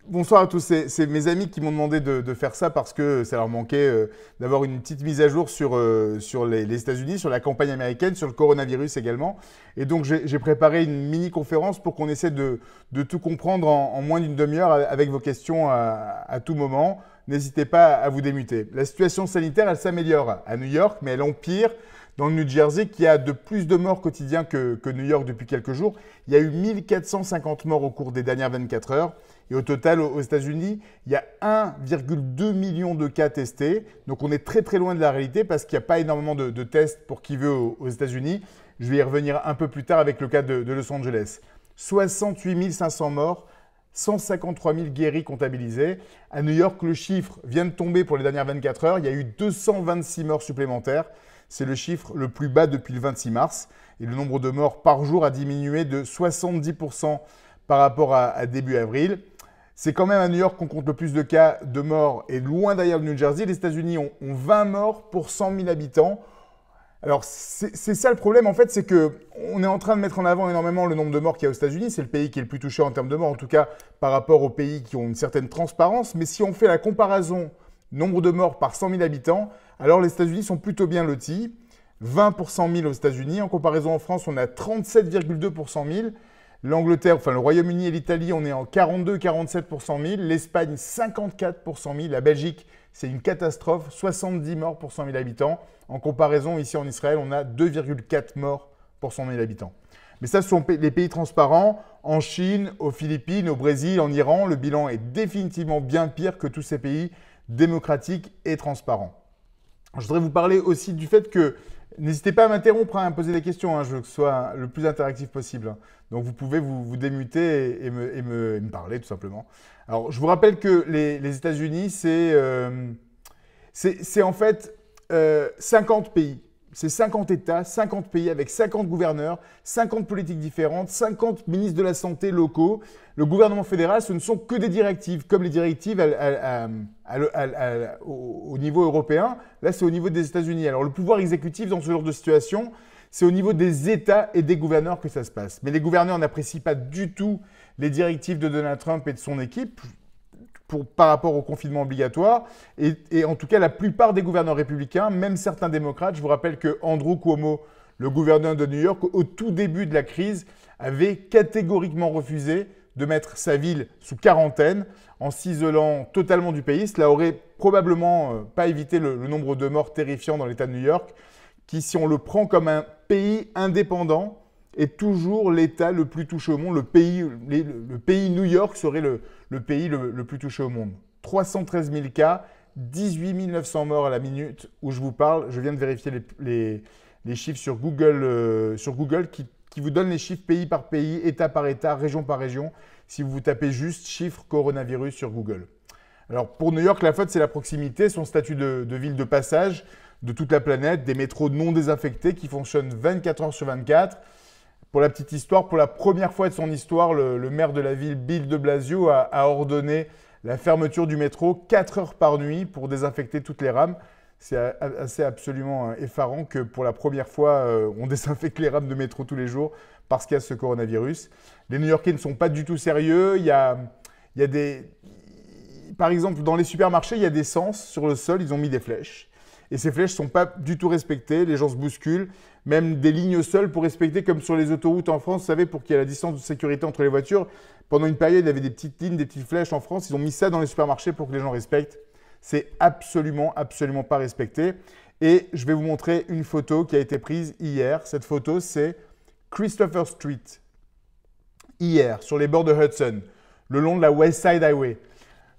bonsoir à tous. C'est mes amis qui m'ont demandé de faire ça parce que ça leur manquait d'avoir une petite mise à jour sur les États-Unis, sur la campagne américaine, sur le coronavirus également. Et donc, j'ai préparé une mini-conférence pour qu'on essaie de tout comprendre en moins d'une demi-heure avec vos questions à tout moment. N'hésitez pas à vous démuter. La situation sanitaire, elle s'améliore à New York, mais elle empire dans le New Jersey, qui a de plus de morts quotidiens que New York depuis quelques jours. Il y a eu 1450 morts au cours des dernières 24 heures. Et au total, aux États-Unis, il y a 1,2 million de cas testés. Donc on est très très loin de la réalité parce qu'il n'y a pas énormément de tests pour qui veut aux États-Unis. Je vais y revenir un peu plus tard avec le cas de Los Angeles. 68 500 morts, 153 000 guéris comptabilisés. À New York, le chiffre vient de tomber pour les dernières 24 heures. Il y a eu 226 morts supplémentaires. C'est le chiffre le plus bas depuis le 26 mars. Et le nombre de morts par jour a diminué de 70% par rapport à début avril. C'est quand même à New York qu'on compte le plus de cas de morts et loin derrière le New Jersey. Les États-Unis ont 20 morts pour 100 000 habitants. Alors, c'est ça le problème, en fait, c'est qu'on est en train de mettre en avant énormément le nombre de morts qu'il y a aux États-Unis. C'est le pays qui est le plus touché en termes de morts, en tout cas par rapport aux pays qui ont une certaine transparence. Mais si on fait la comparaison nombre de morts par 100 000 habitants, alors les États-Unis sont plutôt bien lotis. 20 pour 100 000 aux États-Unis. En comparaison en France, on a 37,2 pour 100 000. L'Angleterre, enfin le Royaume-Uni et l'Italie, on est en 42-47 pour 100 000. L'Espagne, 54 pour 100 000. La Belgique, c'est une catastrophe, 70 morts pour 100 000 habitants. En comparaison, ici en Israël, on a 2,4 morts pour 100 000 habitants. Mais ça, ce sont les pays transparents. En Chine, aux Philippines, au Brésil, en Iran, le bilan est définitivement bien pire que tous ces pays démocratiques et transparents. Je voudrais vous parler aussi du fait que n'hésitez pas à m'interrompre, à me poser des questions. Je veux que ce soit le plus interactif possible. Donc vous pouvez vous démuter et me parler tout simplement. Alors je vous rappelle que les États-Unis, c'est en fait 50 pays. C'est 50 États, 50 pays avec 50 gouverneurs, 50 politiques différentes, 50 ministres de la santé locaux. Le gouvernement fédéral, ce ne sont que des directives, comme les directives au niveau européen. Là, c'est au niveau des États-Unis. Alors, le pouvoir exécutif dans ce genre de situation, c'est au niveau des États et des gouverneurs que ça se passe. Mais les gouverneurs n'apprécient pas du tout les directives de Donald Trump et de son équipe par rapport au confinement obligatoire. Et en tout cas, la plupart des gouverneurs républicains, même certains démocrates, je vous rappelle que Andrew Cuomo, le gouverneur de New York, au tout début de la crise, avait catégoriquement refusé de mettre sa ville sous quarantaine en s'isolant totalement du pays. Cela aurait probablement pas évité le nombre de morts terrifiants dans l'État de New York, qui, si on le prend comme un pays indépendant, est toujours l'État le plus touché au monde. Le pays New York serait le pays le plus touché au monde. 313 000 cas, 18 900 morts à la minute où je vous parle. Je viens de vérifier les chiffres sur Google qui vous donne les chiffres pays par pays, État par État, région par région, si vous tapez juste chiffre coronavirus sur Google. Alors pour New York, la faute, c'est la proximité, son statut de ville de passage de toute la planète, des métros non désinfectés qui fonctionnent 24 heures sur 24. Pour la petite histoire, pour la première fois de son histoire, le maire de la ville, Bill de Blasio, a ordonné la fermeture du métro 4 heures par nuit pour désinfecter toutes les rames. C'est assez absolument effarant que pour la première fois, on désinfecte les rames de métro tous les jours parce qu'il y a ce coronavirus. Les New-Yorkais ne sont pas du tout sérieux. Il y a par exemple, dans les supermarchés, il y a des sens sur le sol, ils ont mis des flèches. Et ces flèches ne sont pas du tout respectées, les gens se bousculent, même des lignes seules pour respecter, comme sur les autoroutes en France, vous savez, pour qu'il y ait la distance de sécurité entre les voitures. Pendant une période, il y avait des petites lignes, des petites flèches en France, ils ont mis ça dans les supermarchés pour que les gens respectent. C'est absolument, absolument pas respecté. Et je vais vous montrer une photo qui a été prise hier. Cette photo, c'est Christopher Street, hier, sur les bords de Hudson, le long de la West Side Highway.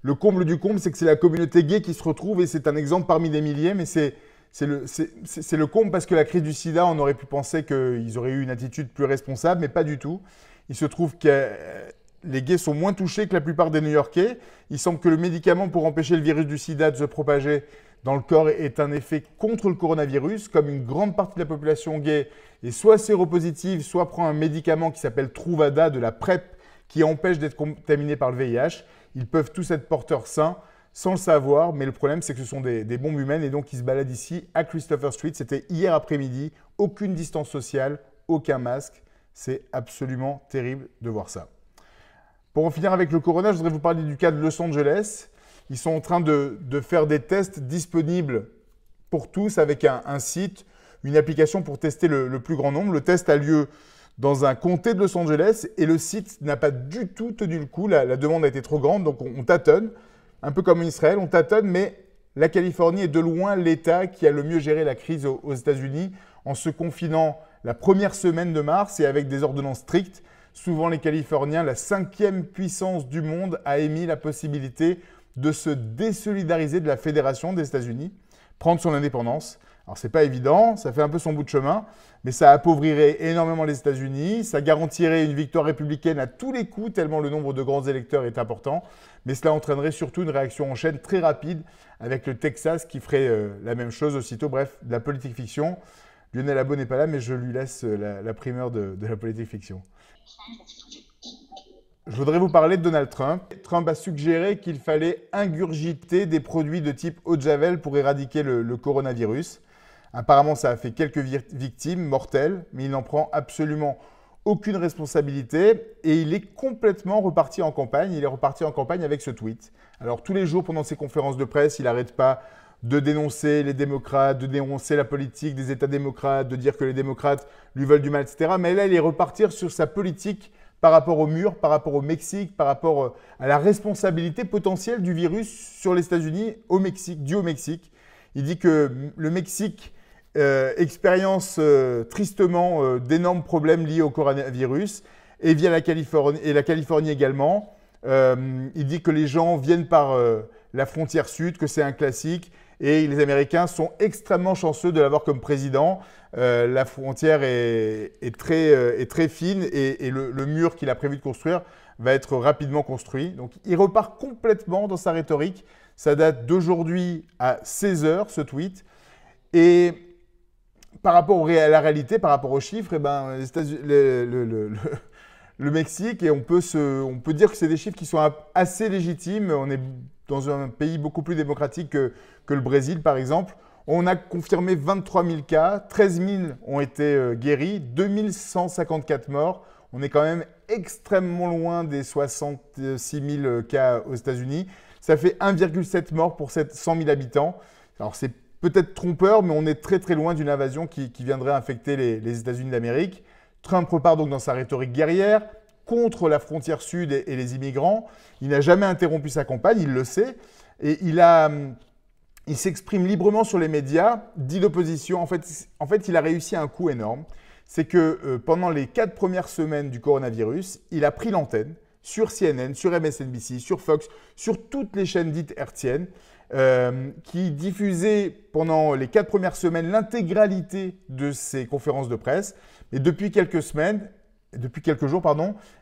Le comble du comble, c'est que c'est la communauté gay qui se retrouve et c'est un exemple parmi des milliers, mais c'est le comble parce que la crise du sida, on aurait pu penser qu'ils auraient eu une attitude plus responsable, mais pas du tout. Il se trouve que les gays sont moins touchés que la plupart des New-Yorkais. Il semble que le médicament pour empêcher le virus du sida de se propager dans le corps est un effet contre le coronavirus, comme une grande partie de la population gay est soit séropositive, soit prend un médicament qui s'appelle Truvada de la PrEP qui empêche d'être contaminé par le VIH. Ils peuvent tous être porteurs sains sans le savoir, mais le problème, c'est que ce sont des bombes humaines et donc ils se baladent ici à Christopher Street. C'était hier après-midi, aucune distance sociale, aucun masque. C'est absolument terrible de voir ça. Pour en finir avec le corona, je voudrais vous parler du cas de Los Angeles. Ils sont en train de faire des tests disponibles pour tous avec un site, une application pour tester le plus grand nombre. Le test a lieu dans un comté de Los Angeles et le site n'a pas du tout tenu le coup. La demande a été trop grande, donc on tâtonne. Un peu comme en Israël, on tâtonne, mais la Californie est de loin l'État qui a le mieux géré la crise aux États-Unis en se confinant la première semaine de mars et avec des ordonnances strictes. Souvent, les Californiens, la 5e puissance du monde, a émis la possibilité de se désolidariser de la Fédération des États-Unis, prendre son indépendance. Alors, ce n'est pas évident, ça fait un peu son bout de chemin, mais ça appauvrirait énormément les États-Unis, ça garantirait une victoire républicaine à tous les coups, tellement le nombre de grands électeurs est important, mais cela entraînerait surtout une réaction en chaîne très rapide avec le Texas qui ferait la même chose aussitôt. Bref, de la politique fiction. Lionel Abo n'est pas là, mais je lui laisse la primeur de la politique fiction. Je voudrais vous parler de Donald Trump. Trump a suggéré qu'il fallait ingurgiter des produits de type eau de Javel pour éradiquer le coronavirus. Apparemment, ça a fait quelques victimes mortelles, mais il n'en prend absolument aucune responsabilité et il est complètement reparti en campagne. Il est reparti en campagne avec ce tweet. Alors, tous les jours, pendant ses conférences de presse, il n'arrête pas de dénoncer les démocrates, de dénoncer la politique des États démocrates, de dire que les démocrates lui veulent du mal, etc. Mais là, il est reparti sur sa politique par rapport au mur, par rapport au Mexique, par rapport à la responsabilité potentielle du virus sur les États-Unis au Mexique, dû au Mexique. Il dit que le Mexique expérience tristement d'énormes problèmes liés au coronavirus et via la Californie également. Il dit que les gens viennent par la frontière sud, que c'est un classique et les Américains sont extrêmement chanceux de l'avoir comme président. La frontière est très fine et le mur qu'il a prévu de construire va être rapidement construit. Donc il repart complètement dans sa rhétorique. Ça date d'aujourd'hui à 16 h ce tweet. Et par rapport à la réalité, par rapport aux chiffres, eh ben, le Mexique, et on peut dire que c'est des chiffres qui sont assez légitimes. On est dans un pays beaucoup plus démocratique que le Brésil, par exemple. On a confirmé 23 000 cas, 13 000 ont été guéris, 2154 morts. On est quand même extrêmement loin des 66 000 cas aux États-Unis. Ça fait 1,7 morts pour 100 000 habitants. Alors c'est peut-être trompeur, mais on est très très loin d'une invasion qui viendrait infecter les États-Unis d'Amérique. Trump repart donc dans sa rhétorique guerrière contre la frontière sud et les immigrants. Il n'a jamais interrompu sa campagne, il le sait. Et il s'exprime librement sur les médias, dit l'opposition. En fait, il a réussi un coup énorme. C'est que pendant les 4 premières semaines du coronavirus, il a pris l'antenne sur CNN, sur MSNBC, sur Fox, sur toutes les chaînes dites hertziennes, qui diffusaient pendant les 4 premières semaines l'intégralité de ses conférences de presse. Et depuis quelques jours,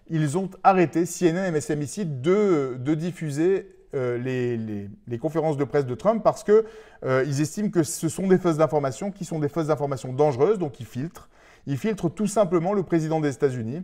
ils ont arrêté, CNN et MSNBC, de diffuser les conférences de presse de Trump parce qu'ils estiment que ce sont des fausses d'information qui sont des fausses d'informations dangereuses, donc ils filtrent. Ils filtrent tout simplement le président des États-Unis.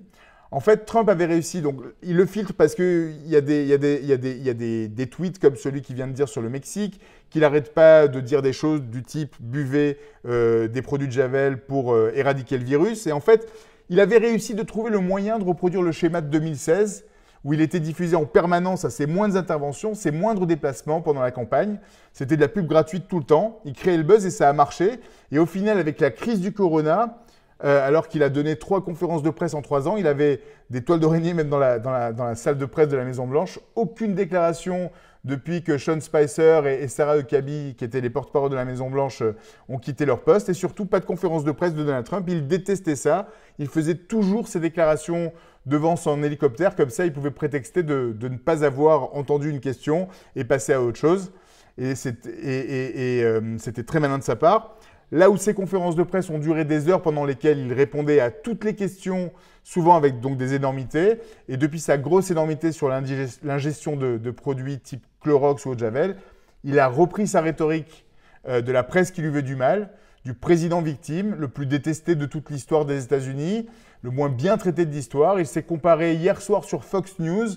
En fait, Trump avait réussi, donc il le filtre parce qu'il y a des tweets comme celui qu'il vient de dire sur le Mexique, qu'il n'arrête pas de dire des choses du type « buvez des produits de Javel pour éradiquer le virus ». Et en fait, il avait réussi de trouver le moyen de reproduire le schéma de 2016 où il était diffusé en permanence à ses moindres interventions, ses moindres déplacements pendant la campagne. C'était de la pub gratuite tout le temps. Il créait le buzz et ça a marché. Et au final, avec la crise du corona, alors qu'il a donné 3 conférences de presse en 3 ans, il avait des toiles d'araignée même dans la salle de presse de la Maison-Blanche. Aucune déclaration depuis que Sean Spicer et Sarah Huckabee, qui étaient les porte-parole de la Maison-Blanche, ont quitté leur poste. Et surtout, pas de conférence de presse de Donald Trump. Il détestait ça. Il faisait toujours ses déclarations devant son hélicoptère. Comme ça, il pouvait prétexter de ne pas avoir entendu une question et passer à autre chose. Et c'était très malin de sa part. Là où ces conférences de presse ont duré des heures pendant lesquelles il répondait à toutes les questions, souvent avec donc des énormités. Et depuis sa grosse énormité sur l'ingestion de produits type Clorox ou eau de Javel, il a repris sa rhétorique de la presse qui lui veut du mal, du président victime, le plus détesté de toute l'histoire des États-Unis, le moins bien traité de l'histoire. Il s'est comparé hier soir sur Fox News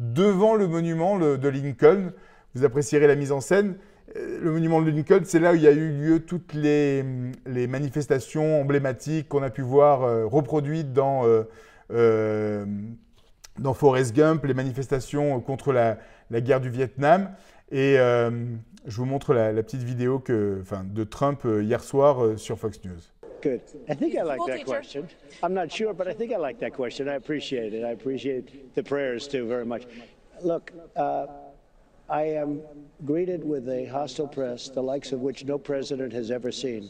devant le monument de Lincoln. Vous apprécierez la mise en scène. Le monument de Lincoln, c'est là où il y a eu lieu toutes les manifestations emblématiques qu'on a pu voir reproduites dans dans Forrest Gump, les manifestations contre la guerre du Vietnam. Et je vous montre la petite vidéo de Trump hier soir sur Fox News. Good. I think I like that question. I'm not sure, but I think I like that question. I appreciate it. I appreciate the prayers too very much. Look, I am greeted with a hostile press, the likes of which no president has ever seen.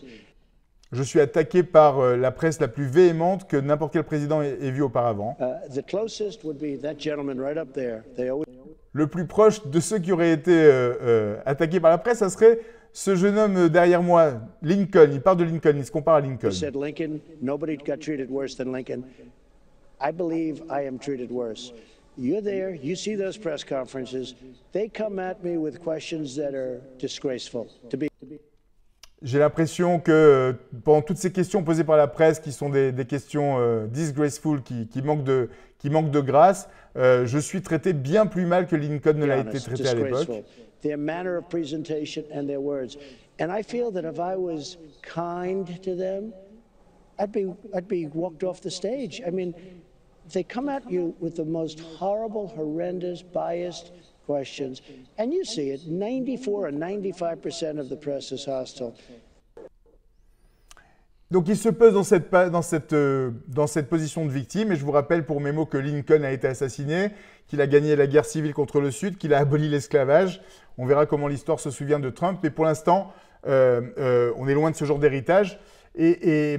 Je suis attaqué par la presse la plus véhémente que n'importe quel président ait vu auparavant. The closest would be that gentleman right up there. Le plus proche de ceux qui auraient été attaqués par la presse, ça serait ce jeune homme derrière moi, Lincoln. Il parle de Lincoln, il se compare à Lincoln. He said Lincoln, nobody got treated worse than Lincoln. I believe I am treated worse. You're there, you see those press conferences. They come at me with questions that are disgraceful. J'ai l'impression que pendant toutes ces questions posées par la presse, qui sont des questions disgraceful, qui manquent de grâce, je suis traité bien plus mal que Lincoln ne l'a été traité à l'époque. Their manner of presentation and their words. And I feel that if I was kind to them, I'd be walked off the stage. I mean, they come at you with the most horrible, horrendous, biased questions. And you see it, 94 or 95% of the press is hostile. Donc il se pose dans cette position de victime, et je vous rappelle pour mes mots que Lincoln a été assassiné, qu'il a gagné la guerre civile contre le Sud, qu'il a aboli l'esclavage. On verra comment l'histoire se souvient de Trump, mais pour l'instant, on est loin de ce genre d'héritage. Et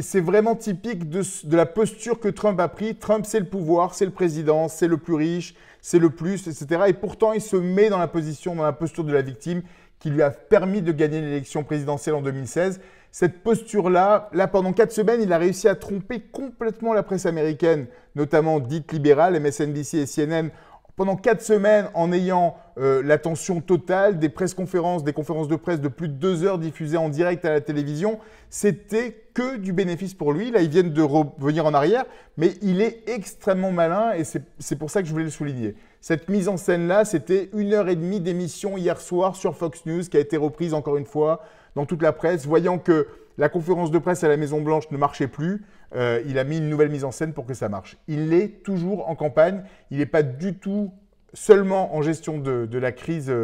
c'est vraiment typique de la posture que Trump a pris. Trump, c'est le pouvoir, c'est le président, c'est le plus riche, c'est le plus, etc. Et pourtant, il se met dans la posture de la victime qui lui a permis de gagner l'élection présidentielle en 2016. Cette posture-là, pendant 4 semaines, il a réussi à tromper complètement la presse américaine, notamment dite libérale, MSNBC et CNN, pendant 4 semaines en ayant l'attention totale, des conférences de presse de plus de 2 heures diffusées en direct à la télévision. C'était que du bénéfice pour lui. Là, ils viennent de revenir en arrière, mais il est extrêmement malin et c'est pour ça que je voulais le souligner. Cette mise en scène-là, c'était 1h30 d'émission hier soir sur Fox News qui a été reprise encore une fois dans toute la presse. Voyant que la conférence de presse à la Maison-Blanche ne marchait plus, il a mis une nouvelle mise en scène pour que ça marche. Il est toujours en campagne. Il n'est pas du tout seulement en gestion de la crise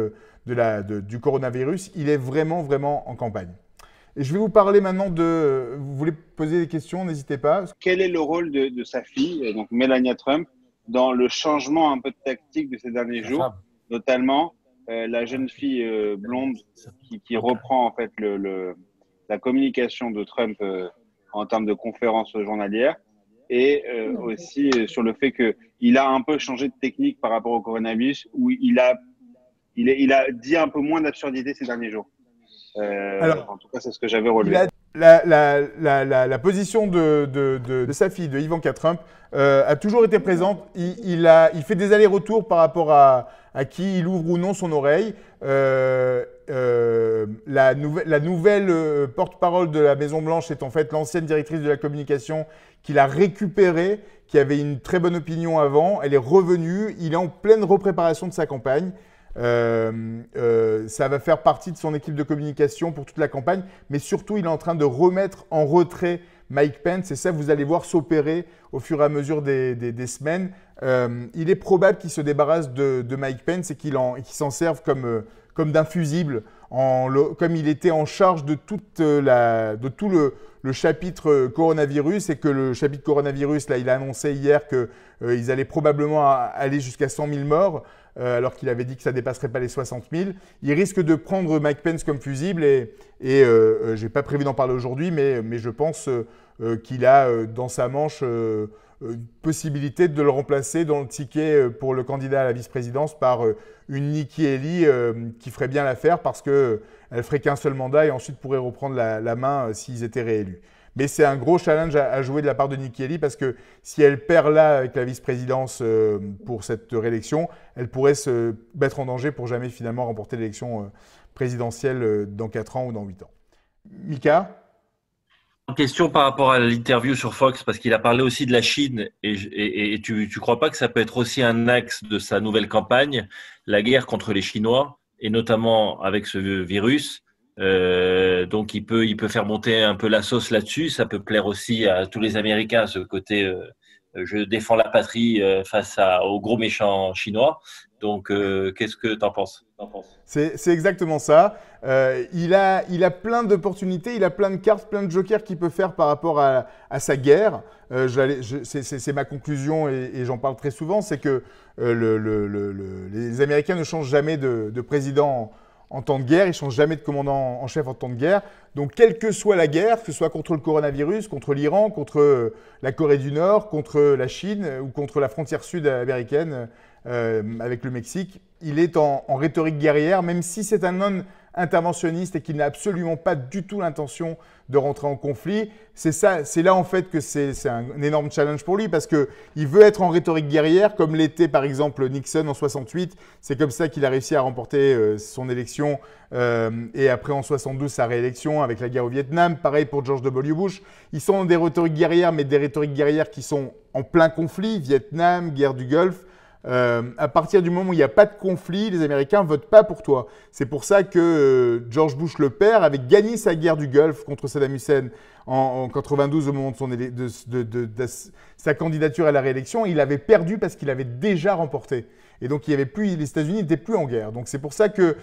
du coronavirus. Il est vraiment, vraiment en campagne. Et je vais vous parler maintenant vous voulez poser des questions, n'hésitez pas. Quel est le rôle de sa fille, donc Melania Trump, dans le changement un peu de tactique de ces derniers jours, notamment la jeune fille blonde qui reprend en fait la communication de Trump en termes de conférences journalières, et aussi sur le fait qu'il a un peu changé de technique par rapport au coronavirus, où il a dit un peu moins d'absurdité ces derniers jours. Alors, en tout cas, c'est ce que j'avais relevé. La position de sa fille, de Ivanka Trump, a toujours été présente. Il fait des allers-retours par rapport à qui il ouvre ou non son oreille. La nouvelle porte-parole de la Maison-Blanche est en fait l'ancienne directrice de la communication qu'il a récupérée, qui avait une très bonne opinion avant. Elle est revenue. Il est en pleine repréparation de sa campagne. Ça va faire partie de son équipe de communication pour toute la campagne, mais surtout il est en train de remettre en retrait Mike Pence, et ça vous allez voir s'opérer au fur et à mesure des semaines. Il est probable qu'il se débarrasse de Mike Pence et qu'il s'en serve comme d'un fusible, comme il était en charge de tout le chapitre coronavirus, et que le chapitre coronavirus, là, il a annoncé hier qu'ils allaient probablement aller jusqu'à 100 000 morts, alors qu'il avait dit que ça ne dépasserait pas les 60 000. Il risque de prendre Mike Pence comme fusible, et je n'ai pas prévu d'en parler aujourd'hui, mais je pense qu'il a dans sa manche une possibilité de le remplacer dans le ticket pour le candidat à la vice-présidence par une Nikki Haley qui ferait bien l'affaire, parce qu'elle ne ferait qu'un seul mandat et ensuite pourrait reprendre la main s'ils étaient réélus. Mais c'est un gros challenge à jouer de la part de Nikki Haley, parce que si elle perd là avec la vice-présidence pour cette réélection, elle pourrait se mettre en danger pour jamais finalement remporter l'élection présidentielle dans 4 ans ou dans 8 ans. Mika ? Une question par rapport à l'interview sur Fox, parce qu'il a parlé aussi de la Chine, et tu crois pas que ça peut être aussi un axe de sa nouvelle campagne, la guerre contre les Chinois, et notamment avec ce virus? Donc il peut faire monter un peu la sauce là-dessus. Ça peut plaire aussi à tous les Américains, ce côté je défends la patrie face aux gros méchants chinois. Donc, qu'est-ce que tu en penses? C'est exactement ça. Il a plein d'opportunités, il a plein de cartes, plein de jokers qu'il peut faire par rapport à sa guerre. C'est ma conclusion et j'en parle très souvent, c'est que les Américains ne changent jamais de président en temps de guerre, ils ne changent jamais de commandant en chef en temps de guerre. Donc, quelle que soit la guerre, que ce soit contre le coronavirus, contre l'Iran, contre la Corée du Nord, contre la Chine ou contre la frontière sud américaine avec le Mexique, il est en rhétorique guerrière, même si c'est un homme interventionniste et qu'il n'a absolument pas du tout l'intention de rentrer en conflit. C'est là en fait que c'est un énorme challenge pour lui parce qu'il veut être en rhétorique guerrière comme l'était par exemple Nixon en 68. C'est comme ça qu'il a réussi à remporter son élection et après en 72 sa réélection avec la guerre au Vietnam. Pareil pour George W. Bush. Ils sont dans des rhétoriques guerrières mais des rhétoriques guerrières qui sont en plein conflit. Vietnam, guerre du Golfe. À partir du moment où il n'y a pas de conflit, les Américains ne votent pas pour toi. C'est pour ça que George Bush le père avait gagné sa guerre du Golfe contre Saddam Hussein en 92 au moment de sa candidature à la réélection. Il avait perdu parce qu'il avait déjà remporté. Et donc les États-Unis n'étaient plus en guerre. Donc c'est pour ça qu'il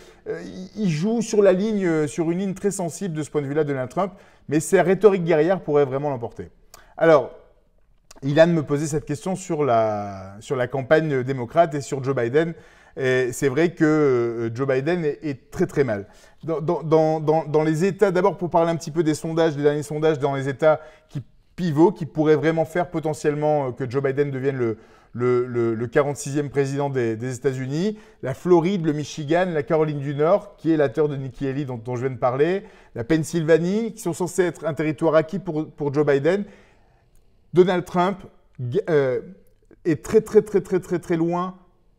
joue sur une ligne très sensible de ce point de vue-là, Donald Trump. Mais sa rhétorique guerrière pourrait vraiment l'emporter. Alors, Ilan me posait cette question sur la campagne démocrate et sur Joe Biden. Et c'est vrai que Joe Biden est très très mal. Dans les États, d'abord pour parler un petit peu des sondages, des derniers sondages dans les États qui pivotent, qui pourraient vraiment faire potentiellement que Joe Biden devienne le 46e président des États-Unis, la Floride, le Michigan, la Caroline du Nord, qui est la terre de Nikki Haley dont je viens de parler, la Pennsylvanie, qui sont censés être un territoire acquis pour Joe Biden. Donald Trump est très, très, très, très, très, très loin.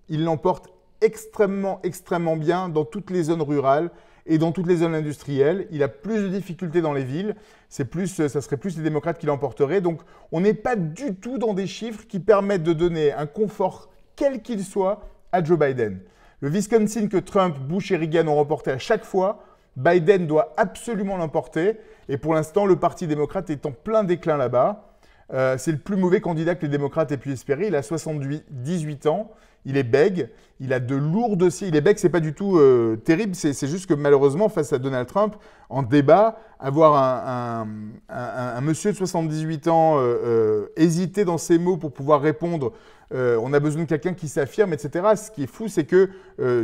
Il l'emporte extrêmement, extrêmement bien dans toutes les zones rurales et dans toutes les zones industrielles. Il a plus de difficultés dans les villes. Ça serait plus les démocrates qui l'emporteraient. Donc, on n'est pas du tout dans des chiffres qui permettent de donner un confort, quel qu'il soit, à Joe Biden. Le Wisconsin que Trump, Bush et Reagan ont remporté à chaque fois, Biden doit absolument l'emporter. Et pour l'instant, le Parti démocrate est en plein déclin là-bas. C'est le plus mauvais candidat que les démocrates aient pu espérer. Il a 18 ans, il est bègue, il a de lourds dossiers. Il est bègue, c'est pas du tout terrible, c'est juste que malheureusement, face à Donald Trump, en débat, avoir un monsieur de 78 ans hésiter dans ses mots pour pouvoir répondre, on a besoin de quelqu'un qui s'affirme, etc. Ce qui est fou, c'est que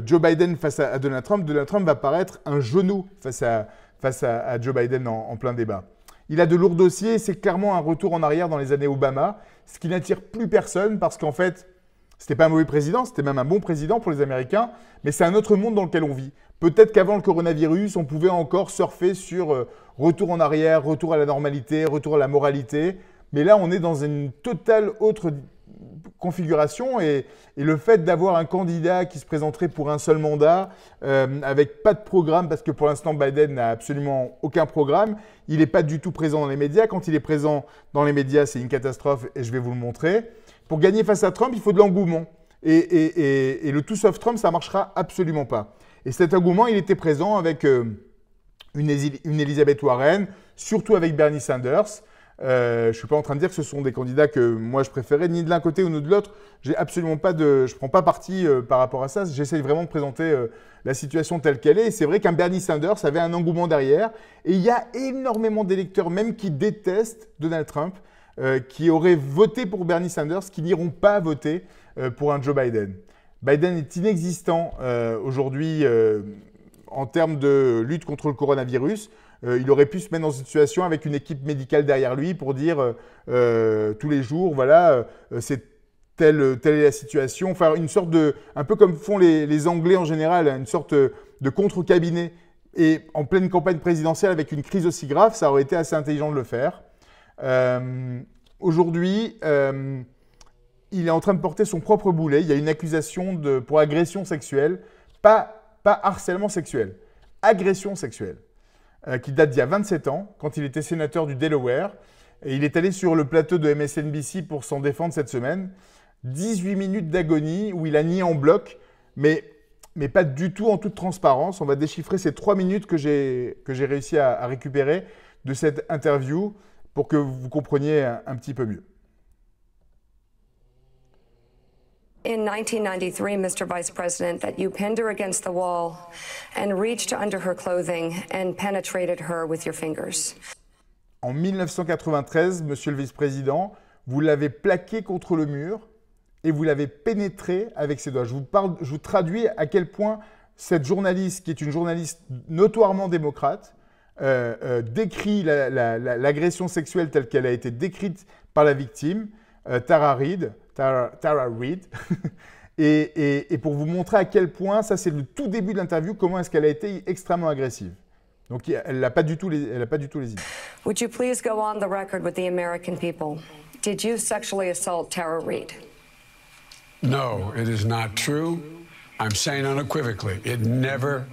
Joe Biden face à Donald Trump va paraître un genou face à Joe Biden en plein débat. Il a de lourds dossiers, c'est clairement un retour en arrière dans les années Obama, ce qui n'attire plus personne parce qu'en fait, c'était pas un mauvais président, c'était même un bon président pour les Américains, mais c'est un autre monde dans lequel on vit. Peut-être qu'avant le coronavirus, on pouvait encore surfer sur retour en arrière, retour à la normalité, retour à la moralité, mais là, on est dans une totale autre configuration et le fait d'avoir un candidat qui se présenterait pour un seul mandat avec pas de programme parce que pour l'instant Biden n'a absolument aucun programme, il n'est pas du tout présent dans les médias. Quand il est présent dans les médias, c'est une catastrophe et je vais vous le montrer. Pour gagner face à Trump, il faut de l'engouement et le tout sauf Trump, ça ne marchera absolument pas. Et cet engouement, il était présent avec une Elizabeth Warren, surtout avec Bernie Sanders. Je ne suis pas en train de dire que ce sont des candidats que moi je préférais, ni de l'un côté ou de l'autre. Je ne prends pas parti par rapport à ça. J'essaie vraiment de présenter la situation telle qu'elle est. Et c'est vrai qu'un Bernie Sanders avait un engouement derrière. Et il y a énormément d'électeurs, même qui détestent Donald Trump, qui auraient voté pour Bernie Sanders, qui n'iront pas voter pour un Joe Biden. Biden est inexistant aujourd'hui en termes de lutte contre le coronavirus. Il aurait pu se mettre dans une situation avec une équipe médicale derrière lui pour dire tous les jours, voilà, c'est telle est la situation. Enfin, une sorte de, un peu comme font les Anglais en général, une sorte de contre-cabinet. Et en pleine campagne présidentielle avec une crise aussi grave, ça aurait été assez intelligent de le faire. Aujourd'hui, il est en train de porter son propre boulet. Il y a une accusation pour agression sexuelle, pas harcèlement sexuel, agression sexuelle. Qui date d'il y a 27 ans, quand il était sénateur du Delaware. Et il est allé sur le plateau de MSNBC pour s'en défendre cette semaine. 18 minutes d'agonie où il a nié en bloc, mais pas du tout en toute transparence. On va déchiffrer ces 3 minutes que j'ai réussi à récupérer de cette interview pour que vous compreniez un petit peu mieux. In 1993, Mr. Vice President, that you pinned her against the wall and reached under her clothing and penetrated her with your fingers. En 1993, monsieur le vice-président, vous l'avez plaqué contre le mur et vous l'avez pénétré avec ses doigts. Je vous traduis à quel point cette journaliste, qui est une journaliste notoirement démocrate, décrit l'agression sexuelle telle qu'elle a été décrite par la victime, Tara Reid, et pour vous montrer à quel point, ça c'est le tout début de l'interview, comment est-ce qu'elle a été extrêmement agressive. Donc elle n'a pas du tout les idées. Would you please go on the record with the American people? Did you sexually assault Tara Reid? No, it is not true. I'm saying unequivocally, it never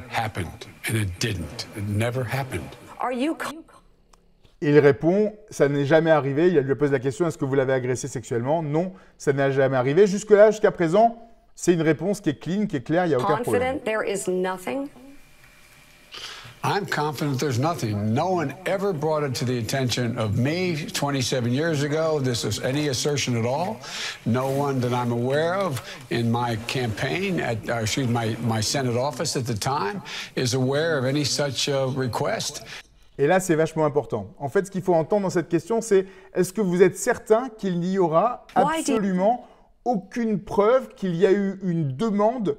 happened. And it didn't. It never happened. Are you... Et il répond, ça n'est jamais arrivé. Il lui pose la question, est-ce que vous l'avez agressé sexuellement? Non, ça n'a jamais arrivé. Jusque-là, jusqu'à présent, c'est une réponse qui est clean, qui est claire, il n'y a aucun problème. Confident there is nothing? I'm confident there's nothing. No one ever brought it to the attention of me 27 years ago. This is any assertion at all. No one that I'm aware of in my campaign at, my Senate office at the time is aware of any such request. Et là, c'est vachement important. En fait, ce qu'il faut entendre dans cette question, c'est est-ce que vous êtes certain qu'il n'y aura absolument aucune preuve qu'il y a eu une demande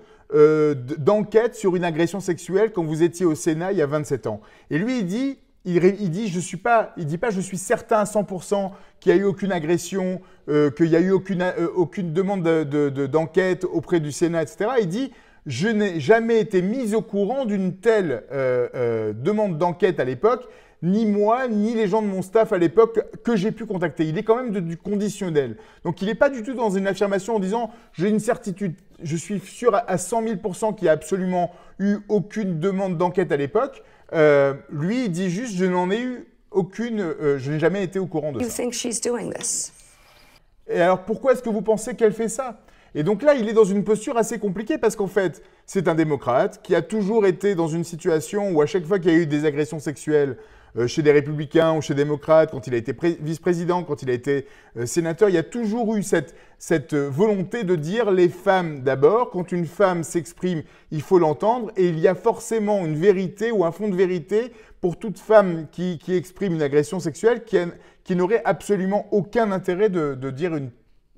d'enquête sur une agression sexuelle quand vous étiez au Sénat il y a 27 ans? Et lui, il dit dit pas je suis certain à 100% qu'il n'y a eu aucune agression, qu'il n'y a eu aucune demande d'enquête auprès du Sénat, etc. Il dit je n'ai jamais été mis au courant d'une telle demande d'enquête à l'époque, ni moi, ni les gens de mon staff à l'époque que j'ai pu contacter. Il est quand même du conditionnel. Donc, il n'est pas du tout dans une affirmation en disant « j'ai une certitude, je suis sûr à 100 000% qu'il n'y a absolument eu aucune demande d'enquête à l'époque ». Lui, il dit juste « je n'en ai eu aucune, je n'ai jamais été au courant de ça ». Et alors, pourquoi est-ce que vous pensez qu'elle fait ça ? Et donc là, il est dans une posture assez compliquée parce qu'en fait, c'est un démocrate qui a toujours été dans une situation où à chaque fois qu'il y a eu des agressions sexuelles chez des républicains ou chez des démocrates, quand il a été vice-président, quand il a été sénateur, il y a toujours eu cette volonté de dire les femmes d'abord. Quand une femme s'exprime, il faut l'entendre et il y a forcément une vérité ou un fond de vérité pour toute femme qui exprime une agression sexuelle qui n'aurait absolument aucun intérêt de dire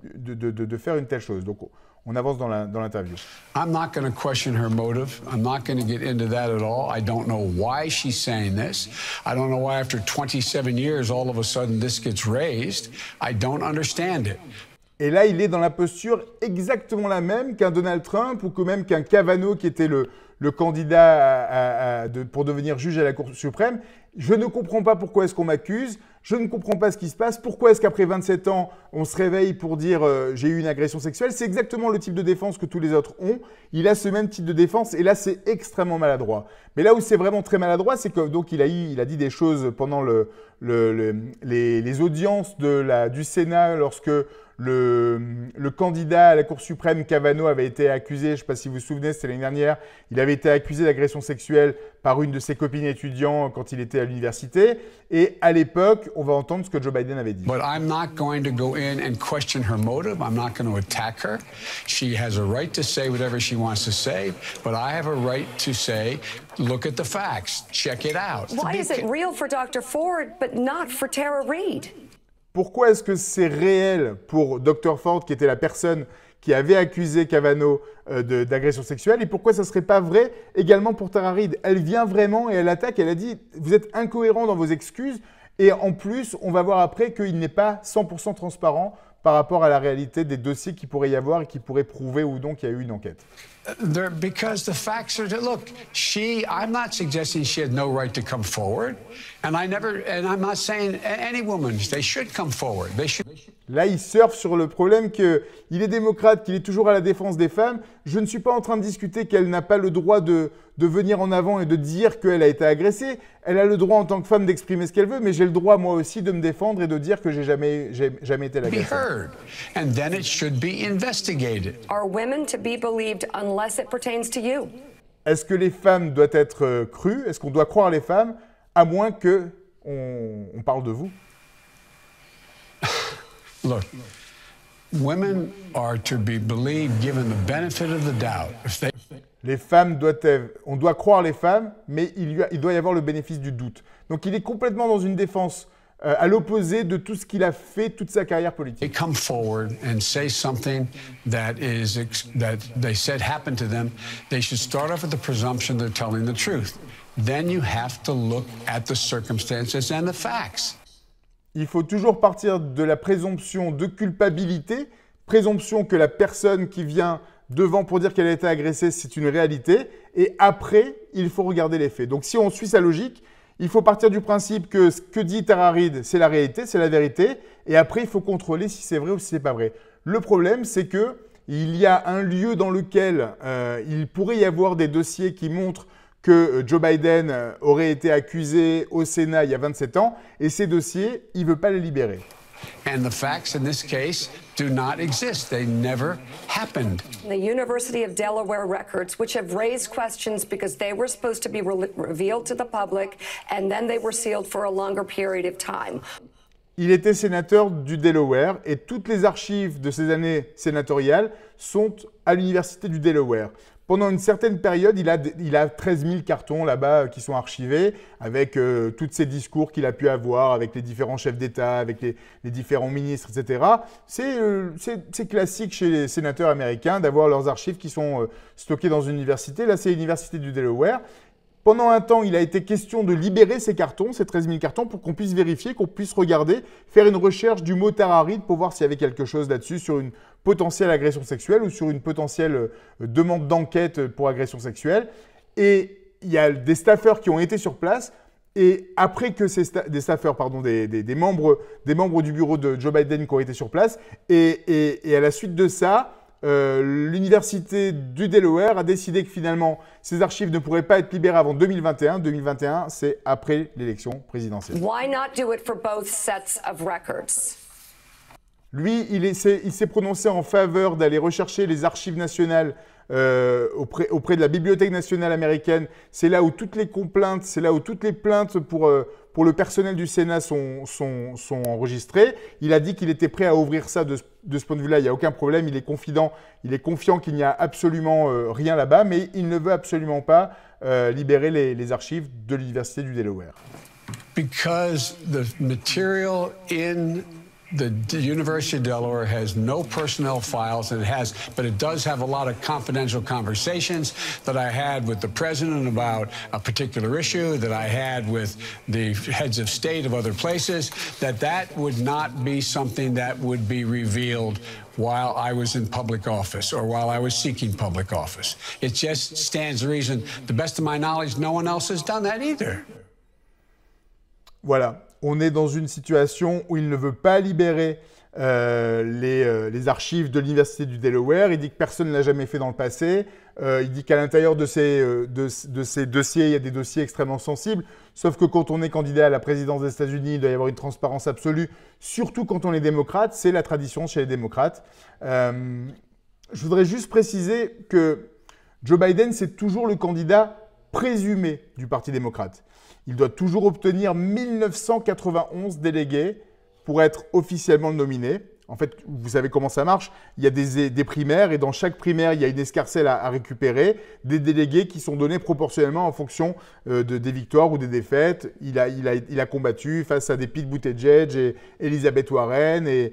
de faire une telle chose. Donc, on avance dans l'interview. I'm not going to question her motive. I'm not going to get into that at all. I don't know why she's saying this. I don't know why after 27 years, all of a sudden, this gets raised. I don't understand it. Et là, il est dans la posture exactement la même qu'un Donald Trump ou que même qu'un Kavanaugh qui était le candidat pour devenir juge à la Cour suprême. Je ne comprends pas pourquoi est-ce qu'on m'accuse. Je ne comprends pas ce qui se passe. Pourquoi est-ce qu'après 27 ans, on se réveille pour dire j'ai eu une agression sexuelle? C'est exactement le type de défense que tous les autres ont. Il a ce même type de défense et là, c'est extrêmement maladroit. Mais là où c'est vraiment très maladroit, c'est que donc il a dit des choses pendant les audiences du Sénat lorsque le candidat à la Cour suprême, Kavanaugh, avait été accusé, je ne sais pas si vous vous souvenez, c'était l'année dernière, il avait été accusé d'agression sexuelle par une de ses copines étudiantes quand il était à l'université. Et à l'époque, on va entendre ce que Joe Biden avait dit. But I'm not going to go in and question her motive. I'm not going to attack her. She has a right to say whatever she wants to say, but I have a right to say, look at the facts, check it out. Why is it real for Dr. Ford, but not for Tara Reid? Pourquoi est-ce que c'est réel pour Dr. Ford, qui était la personne qui avait accusé Kavanaugh d'agression sexuelle, et pourquoi ça ne serait pas vrai également pour Tara Reid? Elle vient vraiment et elle attaque, elle a dit « vous êtes incohérent dans vos excuses » et en plus, on va voir après qu'il n'est pas 100% transparent par rapport à la réalité des dossiers qu'il pourrait y avoir et qui pourraient prouver ou non qu'il y a eu une enquête. Because the facts are look, I'm not suggesting she had no right to come forward, and I'm not saying any woman, they should come forward. Là, il surfe sur le problème qu'il est démocrate, qu'il est toujours à la défense des femmes. Je ne suis pas en train de discuter qu'elle n'a pas le droit de venir en avant et de dire qu'elle a été agressée. Elle a le droit en tant que femme d'exprimer ce qu'elle veut, mais j'ai le droit moi aussi de me défendre et de dire que j'ai jamais été l'agresseur. And then it should be investigated. Are women to be believed unless it pertains to you? Est-ce que les femmes doivent être crues? Est-ce qu'on doit croire les femmes à moins qu'on parle de vous? Look, Women are to be believed, given the benefit of the doubt. Les femmes on doit croire les femmes, mais il doit y avoir le bénéfice du doute. Donc il est complètement dans une défense à l'opposé de tout ce qu'il a fait toute sa carrière politique. They come forward and say something that they said happened to them. They should start off with the presumption they're telling the truth. Then you have to look at the circumstances and the facts. Il faut toujours partir de la présomption de culpabilité, présomption que la personne qui vient devant pour dire qu'elle a été agressée, c'est une réalité, et après, il faut regarder les faits. Donc si on suit sa logique, il faut partir du principe que ce que dit Tara Reade, c'est la réalité, c'est la vérité, et après, il faut contrôler si c'est vrai ou si c'est pas vrai. Le problème, c'est que il y a un lieu dans lequel il pourrait y avoir des dossiers qui montrent que Joe Biden aurait été accusé au Sénat il y a 27 ans, et ces dossiers, il ne veut pas les libérer. And the facts in this case do not exist. They never happened. The University of Delaware records, which have raised questions because they were supposed to be revealed to the public, and then they were sealed for a longer period of time. Il était sénateur du Delaware et toutes les archives de ses années sénatoriales sont à l'Université du Delaware. Pendant une certaine période, il a 13 000 cartons là-bas qui sont archivés avec tous ces discours qu'il a pu avoir avec les différents chefs d'État, avec les différents ministres, etc. C'est classique chez les sénateurs américains d'avoir leurs archives qui sont stockées dans une université. Là, c'est l'Université du Delaware. Pendant un temps, il a été question de libérer ces cartons, ces 13 000 cartons, pour qu'on puisse vérifier, qu'on puisse regarder, faire une recherche du mot Tara Reade pour voir s'il y avait quelque chose là-dessus sur une potentielle agression sexuelle ou sur une potentielle demande d'enquête pour agression sexuelle. Et il y a des staffeurs qui ont été sur place. Et après que des membres du bureau de Joe Biden qui ont été sur place, et à la suite de ça, l'Université du Delaware a décidé que finalement, ces archives ne pourraient pas être libérées avant 2021. 2021, c'est après l'élection présidentielle. Why not do it for both sets of records? Lui, il s'est prononcé en faveur d'aller rechercher les archives nationales auprès de la Bibliothèque nationale américaine. C'est là où toutes les complaintes, c'est là où toutes les plaintes pour le personnel du Sénat sont enregistrées. Il a dit qu'il était prêt à ouvrir ça de ce point de vue-là. Il n'y a aucun problème. Il est confiant qu'il n'y a absolument rien là-bas, mais il ne veut absolument pas libérer les archives de l'Université du Delaware. Because the material in the University of Delaware has no personnel files, but it does have a lot of confidential conversations that I had with the president about a particular issue, that I had with the heads of state of other places, that would not be something that would be revealed while I was in public office or while I was seeking public office. It just stands to reason, to the best of my knowledge, no one else has done that either. Voilà. On est dans une situation où il ne veut pas libérer les archives de l'Université du Delaware. Il dit que personne ne l'a jamais fait dans le passé. Il dit qu'à l'intérieur de ces dossiers, il y a des dossiers extrêmement sensibles. Sauf que quand on est candidat à la présidence des États-Unis, il doit y avoir une transparence absolue, surtout quand on est démocrate. C'est la tradition chez les démocrates. Je voudrais juste préciser que Joe Biden, c'est toujours le candidat présumé du Parti démocrate. Il doit toujours obtenir 1991 délégués pour être officiellement nominé. En fait, vous savez comment ça marche. Il y a des primaires et dans chaque primaire, il y a une escarcelle à récupérer, des délégués qui sont donnés proportionnellement en fonction des victoires ou des défaites. Il a combattu face à des Pete Buttigieg et Elizabeth Warren et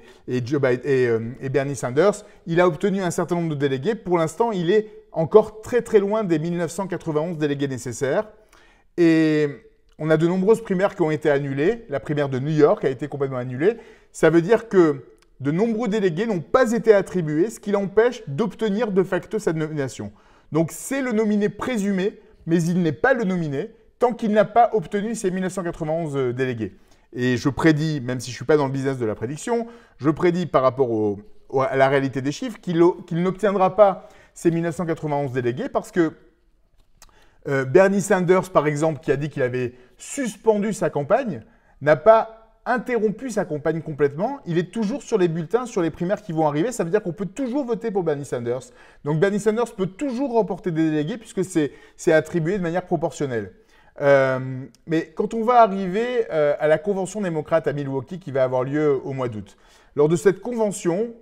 Bernie Sanders. Il a obtenu un certain nombre de délégués. Pour l'instant, il est encore très très loin des 1991 délégués nécessaires. Et on a de nombreuses primaires qui ont été annulées. La primaire de New York a été complètement annulée. Ça veut dire que de nombreux délégués n'ont pas été attribués, ce qui l'empêche d'obtenir de facto sa nomination. Donc c'est le nominé présumé, mais il n'est pas le nominé tant qu'il n'a pas obtenu ses 1991 délégués. Et je prédis, même si je ne suis pas dans le business de la prédiction, je prédis par rapport à la réalité des chiffres qu'il n'obtiendra pas ces 1991 délégués parce que Bernie Sanders, par exemple, qui a dit qu'il avait suspendu sa campagne, n'a pas interrompu sa campagne complètement. Il est toujours sur les bulletins, sur les primaires qui vont arriver. Ça veut dire qu'on peut toujours voter pour Bernie Sanders. Donc Bernie Sanders peut toujours remporter des délégués puisque c'est attribué de manière proportionnelle. Mais quand on va arriver à la convention démocrate à Milwaukee qui va avoir lieu au mois d'août, lors de cette convention,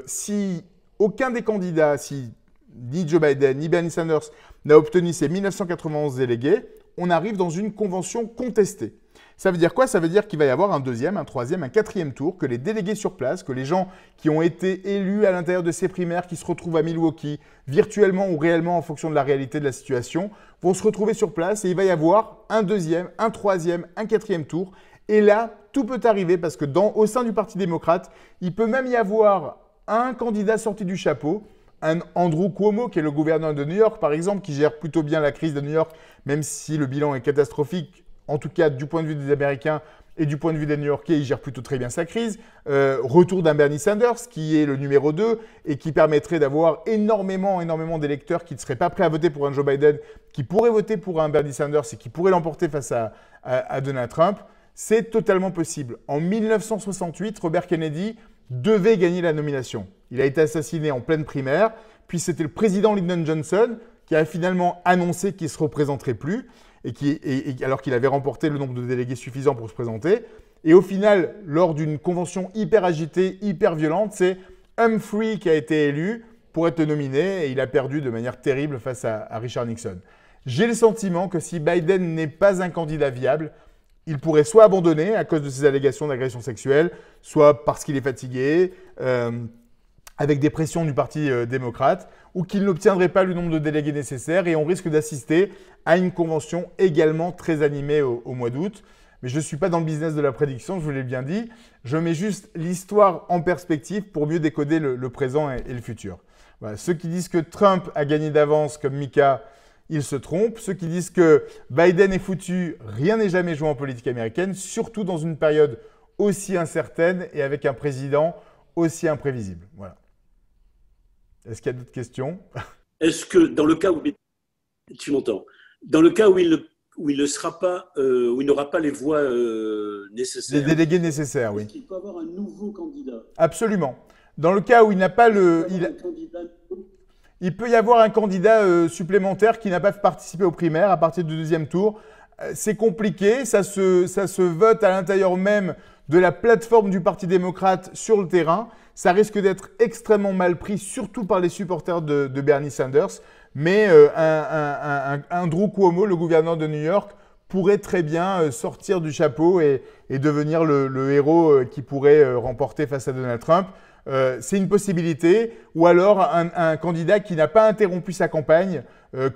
si aucun des candidats, si ni Joe Biden ni Bernie Sanders n'a obtenu ses 1991 délégués, on arrive dans une convention contestée. Ça veut dire quoi? Ça veut dire qu'il va y avoir un deuxième, un troisième, un quatrième tour, que les délégués sur place, que les gens qui ont été élus à l'intérieur de ces primaires, qui se retrouvent à Milwaukee, virtuellement ou réellement en fonction de la réalité de la situation, vont se retrouver sur place et il va y avoir un deuxième, un troisième, un quatrième tour. Et là, tout peut arriver parce que au sein du Parti démocrate, il peut même y avoir un candidat sorti du chapeau, un Andrew Cuomo, qui est le gouverneur de New York, par exemple, qui gère plutôt bien la crise de New York, même si le bilan est catastrophique. En tout cas, du point de vue des Américains et du point de vue des New-Yorkais, il gère plutôt très bien sa crise. Retour d'un Bernie Sanders, qui est le numéro 2 et qui permettrait d'avoir énormément d'électeurs qui ne seraient pas prêts à voter pour un Joe Biden, qui pourraient voter pour un Bernie Sanders et qui pourraient l'emporter face à Donald Trump. C'est totalement possible. En 1968, Robert Kennedy devait gagner la nomination. Il a été assassiné en pleine primaire, puis c'était le président Lyndon Johnson qui a finalement annoncé qu'il ne se représenterait plus. Alors qu'il avait remporté le nombre de délégués suffisant pour se présenter. Et au final, lors d'une convention hyper agitée, hyper violente, c'est Humphrey qui a été élu pour être nominé et il a perdu de manière terrible face à Richard Nixon. J'ai le sentiment que si Biden n'est pas un candidat viable, il pourrait soit abandonner à cause de ses allégations d'agression sexuelle, soit parce qu'il est fatigué, avec des pressions du Parti démocrate, ou qu'il n'obtiendrait pas le nombre de délégués nécessaires et on risque d'assister à une convention également très animée au mois d'août. Mais je ne suis pas dans le business de la prédiction, je vous l'ai bien dit. Je mets juste l'histoire en perspective pour mieux décoder le présent et le futur. Voilà. Ceux qui disent que Trump a gagné d'avance comme Mika, ils se trompent. Ceux qui disent que Biden est foutu, rien n'est jamais joué en politique américaine, surtout dans une période aussi incertaine et avec un président aussi imprévisible. Voilà. Est-ce qu'il y a d'autres questions? Est-ce que dans le cas où tu m'entends, dans le cas où il ne sera pas, où il n'aura pas les voix nécessaires, les délégués nécessaires, oui. Est-ce qu'il peut avoir un nouveau candidat? Absolument. Dans le cas où il n'a pas il peut y avoir un candidat supplémentaire qui n'a pas participé aux primaires à partir du deuxième tour. C'est compliqué, ça se vote à l'intérieur même de la plateforme du Parti démocrate sur le terrain. Ça risque d'être extrêmement mal pris, surtout par les supporters de Bernie Sanders. Mais Andrew Cuomo, le gouverneur de New York, pourrait très bien sortir du chapeau et devenir le héros qui pourrait remporter face à Donald Trump. C'est une possibilité. Ou alors un candidat qui n'a pas interrompu sa campagne,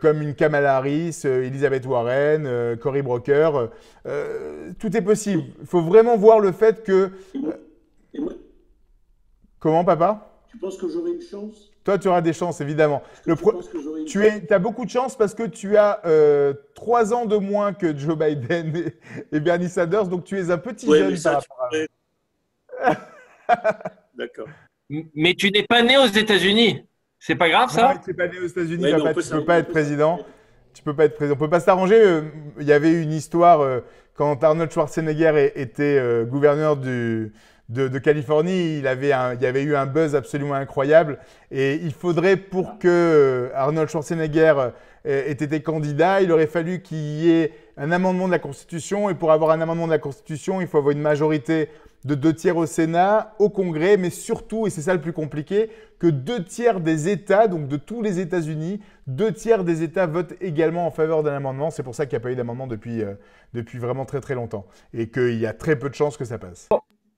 comme une Kamala Harris, Elizabeth Warren, Cory Booker. Tout est possible. Il faut vraiment voir le fait que… Comment, papa? Tu penses que j'aurai une chance? Toi, tu auras des chances, évidemment. Tu as beaucoup de chance parce que tu as 3 ans de moins que Joe Biden et Bernie Sanders, donc tu es un petit jeune par rapport à… D'accord. Mais tu n'es pas né aux États-Unis. C'est pas grave, ça? Non, tu n'es pas né aux États-Unis, tu ne peux pas être président. Tu peux pas être président. On ne peut pas s'arranger. Il y avait eu une histoire quand Arnold Schwarzenegger était gouverneur de Californie, il y avait eu un buzz absolument incroyable et il faudrait pour que Arnold Schwarzenegger ait été candidat, il aurait fallu qu'il y ait un amendement de la Constitution et pour avoir un amendement de la Constitution, il faut avoir une majorité de 2/3 au Sénat, au Congrès, mais surtout, et c'est ça le plus compliqué, que 2/3 des États, donc de tous les États-Unis, 2/3 des États votent également en faveur d'un amendement. C'est pour ça qu'il n'y a pas eu d'amendement depuis vraiment très très longtemps et qu'il y a très peu de chances que ça passe.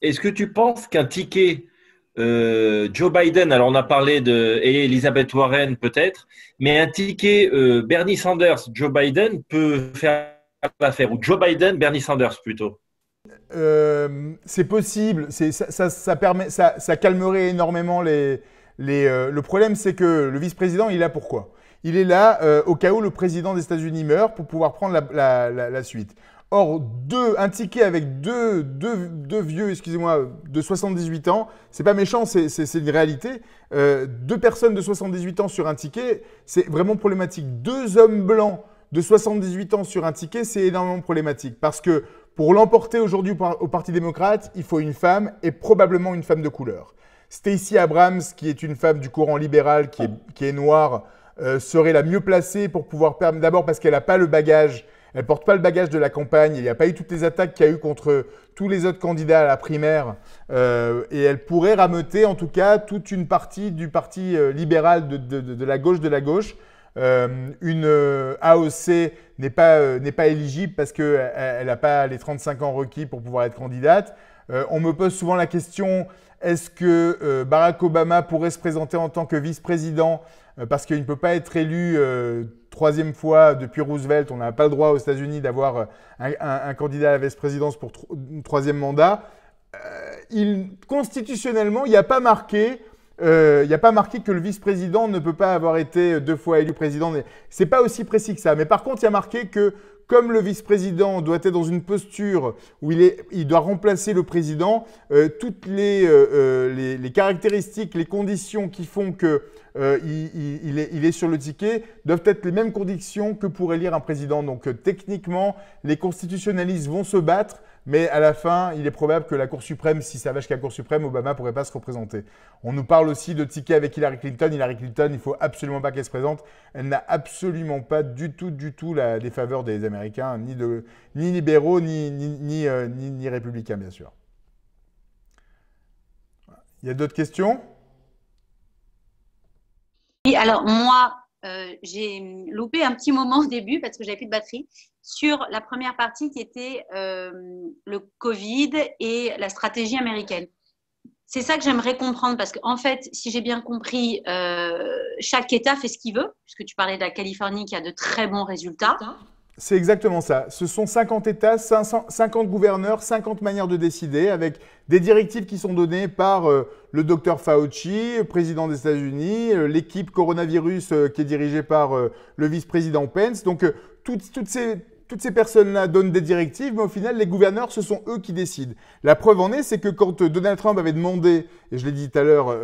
Est-ce que tu penses qu'un ticket Joe Biden, alors on a parlé d'Elizabeth Warren peut-être, mais un ticket Bernie Sanders, Joe Biden peut faire l'affaire, ou Joe Biden, Bernie Sanders plutôt? C'est possible, ça calmerait énormément le problème, c'est que le vice-président, il est là pourquoi? Il est là au cas où le président des États-Unis meurt pour pouvoir prendre la suite. Or, un ticket avec deux vieux, excusez-moi, de 78 ans, c'est pas méchant, c'est une réalité. 2 personnes de 78 ans sur un ticket, c'est vraiment problématique. 2 hommes blancs de 78 ans sur un ticket, c'est énormément problématique. Parce que pour l'emporter aujourd'hui au Parti démocrate, il faut une femme et probablement une femme de couleur. Stacey Abrams, qui est une femme du courant libéral, qui est noire, serait la mieux placée pour pouvoir permettre, d'abord parce qu'elle n'a pas le bagage. Elle porte pas le bagage de la campagne. Il n'y a pas eu toutes les attaques qu'il y a eu contre tous les autres candidats à la primaire. Et elle pourrait rameuter, en tout cas, toute une partie du parti libéral de la gauche. Une AOC n'est pas éligible parce qu'elle n'a pas les 35 ans requis pour pouvoir être candidate. On me pose souvent la question, est-ce que Barack Obama pourrait se présenter en tant que vice-président parce qu'il ne peut pas être élu troisième fois depuis Roosevelt. On n'a pas le droit aux États-Unis d'avoir un candidat à la vice-présidence pour un troisième mandat. Constitutionnellement, il n'y a pas marqué que le vice-président ne peut pas avoir été 2 fois élu président. C'est pas aussi précis que ça. Mais par contre, il y a marqué que comme le vice-président doit être dans une posture où il doit remplacer le président, toutes les caractéristiques, les conditions qui font qu'il est sur le ticket doivent être les mêmes conditions que pour élire un président. Donc techniquement, les constitutionnalistes vont se battre. Mais à la fin, il est probable que la Cour suprême, si ça va jusqu'à la Cour suprême, Obama ne pourrait pas se représenter. On nous parle aussi de ticket avec Hillary Clinton. Hillary Clinton, il ne faut absolument pas qu'elle se présente. Elle n'a absolument pas du tout les faveurs des Américains, ni libéraux, ni républicains, bien sûr. Il y a d'autres questions? Oui, alors moi, j'ai loupé un petit moment au début parce que j'avais plus de batterie sur la première partie qui était le Covid et la stratégie américaine. C'est ça que j'aimerais comprendre parce qu'en fait, si j'ai bien compris, chaque État fait ce qu'il veut, puisque tu parlais de la Californie qui a de très bons résultats. C'est exactement ça. Ce sont 50 États, 50 gouverneurs, 50 manières de décider avec des directives qui sont données par le docteur Fauci, président des États-Unis, l'équipe coronavirus qui est dirigée par le vice-président Pence. Donc, toutes ces personnes-là donnent des directives, mais au final, les gouverneurs, ce sont eux qui décident. La preuve en est, c'est que quand Donald Trump avait demandé, et je l'ai dit tout à l'heure,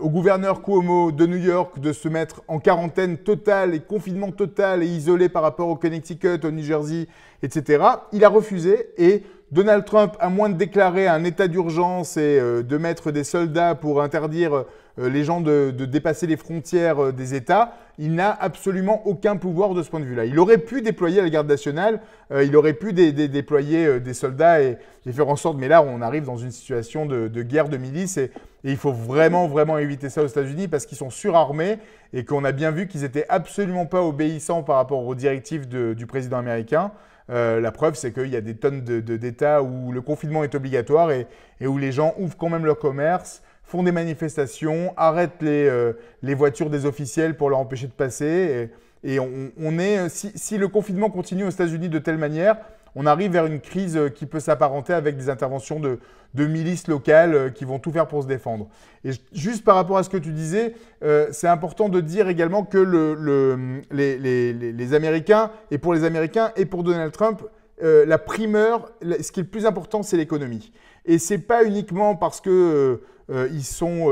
au gouverneur Cuomo de New York de se mettre en quarantaine totale et confinement total et isolé par rapport au Connecticut, au New Jersey, etc., il a refusé et Donald Trump, à moins de déclarer un état d'urgence et de mettre des soldats pour interdire les gens de dépasser les frontières des États, il n'a absolument aucun pouvoir de ce point de vue-là. Il aurait pu déployer la garde nationale, il aurait pu déployer des soldats et faire en sorte, mais là on arrive dans une situation de guerre de milices et il faut vraiment éviter ça aux États-Unis parce qu'ils sont surarmés et qu'on a bien vu qu'ils n'étaient absolument pas obéissants par rapport aux directives du président américain. La preuve, c'est qu'il y a des tonnes d'États où le confinement est obligatoire et où les gens ouvrent quand même leur commerce, font des manifestations, arrêtent les voitures des officiels pour leur empêcher de passer. Et si le confinement continue aux États-Unis de telle manière, on arrive vers une crise qui peut s'apparenter avec des interventions de milices locales qui vont tout faire pour se défendre. Et juste par rapport à ce que tu disais, c'est important de dire également que les Américains, et pour les Américains et pour Donald Trump, la primeur, ce qui est le plus important, c'est l'économie. Et ce n'est pas uniquement parce que ils sont,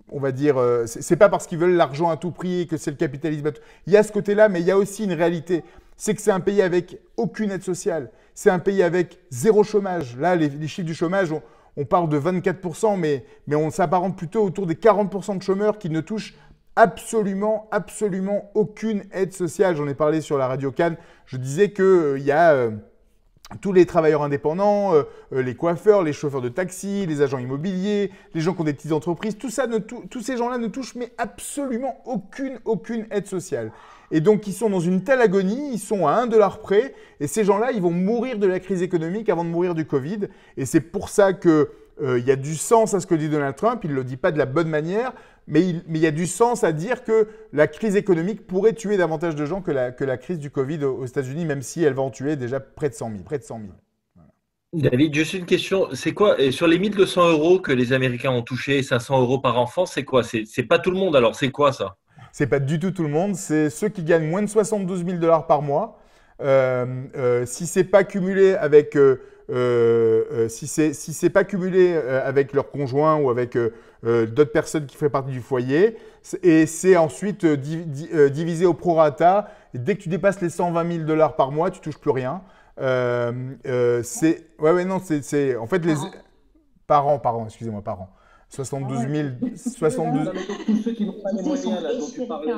on va dire, c'est pas parce qu'ils veulent l'argent à tout prix et que c'est le capitalisme. Il y a ce côté-là, mais il y a aussi une réalité. C'est que c'est un pays avec aucune aide sociale. C'est un pays avec zéro chômage. Là, les chiffres du chômage, on parle de 24%, mais on s'apparente plutôt autour des 40% de chômeurs qui ne touchent absolument aucune aide sociale. J'en ai parlé sur la radio Cannes. Je disais qu'il y a tous les travailleurs indépendants, les coiffeurs, les chauffeurs de taxi, les agents immobiliers, les gens qui ont des petites entreprises, tous ces gens-là ne touchent mais absolument aucune aide sociale. Et donc, ils sont dans une telle agonie, ils sont à $1 près, et ces gens-là, ils vont mourir de la crise économique avant de mourir du Covid. Et c'est pour ça qu'il y a du sens à ce que dit Donald Trump, il ne le dit pas de la bonne manière, mais il y a du sens à dire que la crise économique pourrait tuer davantage de gens que la crise du Covid aux États-Unis, même si elle va en tuer déjà près de 100 000. Voilà. David, juste une question. C'est quoi, sur les 1 200 € que les Américains ont touchés, 500 € par enfant, c'est quoi? C'est pas tout le monde, alors c'est quoi ça? C'est pas du tout le monde, c'est ceux qui gagnent moins de 72 000 $ par mois. Si c'est pas cumulé avec si c'est pas cumulé avec leur conjoint ou avec d'autres personnes qui feraient partie du foyer, et c'est ensuite divisé au prorata. Et dès que tu dépasses les 120 000 $ par mois, tu touches plus rien. C'est en fait les par an, excusez-moi, par an. 72 000, 72. Tous ceux qui n'ont pas les moyens là dont tu parlais.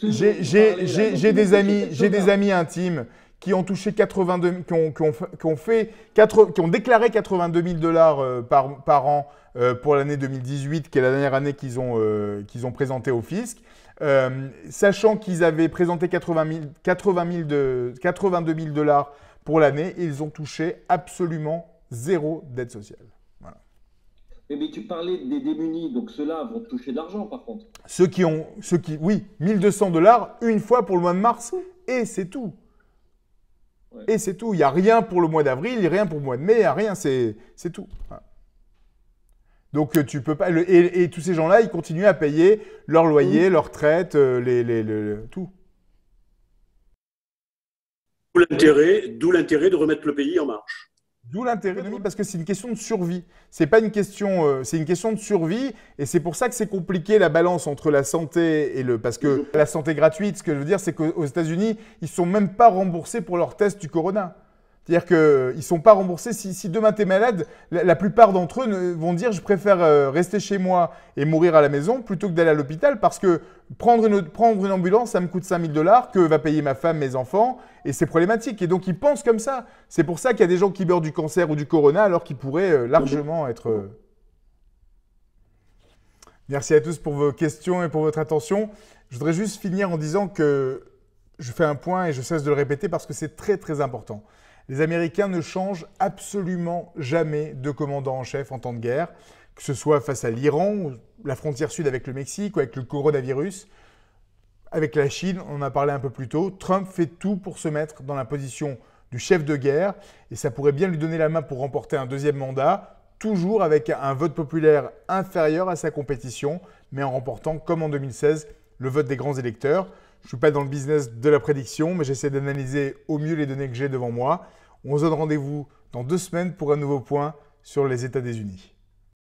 J'ai des amis intimes qui ont touché 82, qui ont déclaré 82 000 $ par an pour l'année 2018, qui est la dernière année qu'ils ont présenté au fisc. Sachant qu'ils avaient présenté 82 000 $ pour l'année, ils ont touché absolument zéro d'aide sociale. Voilà. Mais tu parlais des démunis, donc ceux-là vont toucher de l'argent par contre. Oui, 1 200 $ une fois pour le mois de mars, et c'est tout. Ouais. Et c'est tout. Il n'y a rien pour le mois d'avril, il n'y a rien pour le mois de mai, il n'y a rien, c'est tout. Voilà. Donc tu peux pas. Et tous ces gens-là, ils continuent à payer leur loyer, leur retraite, tout. D'où l'intérêt de remettre le pays en marche. D'où l'intérêt, parce que c'est une question de survie. C'est pas une question, c'est une question de survie, et c'est pour ça que c'est compliqué la balance entre la santé et parce que la santé gratuite. Ce que je veux dire, c'est qu'aux États-Unis, ils sont même pas remboursés pour leur test du corona. C'est-à-dire qu'ils ne sont pas remboursés. Si demain tu es malade, la plupart d'entre eux vont dire « je préfère rester chez moi et mourir à la maison plutôt que d'aller à l'hôpital parce que prendre une ambulance, ça me coûte 5 000 $ que va payer ma femme, mes enfants et c'est problématique. » Et donc ils pensent comme ça. C'est pour ça qu'il y a des gens qui meurent du cancer ou du corona alors qu'ils pourraient largement être… Merci à tous pour vos questions et pour votre attention. Je voudrais juste finir en disant que je fais un point et je cesse de le répéter parce que c'est très très important. Les Américains ne changent absolument jamais de commandant en chef en temps de guerre, que ce soit face à l'Iran, la frontière sud avec le Mexique ou avec le coronavirus. Avec la Chine, on en a parlé un peu plus tôt, Trump fait tout pour se mettre dans la position du chef de guerre et ça pourrait bien lui donner la main pour remporter un deuxième mandat, toujours avec un vote populaire inférieur à sa compétition, mais en remportant, comme en 2016, le vote des grands électeurs. Je ne suis pas dans le business de la prédiction, mais j'essaie d'analyser au mieux les données que j'ai devant moi. On se donne rendez-vous dans 2 semaines pour un nouveau point sur les États-Unis.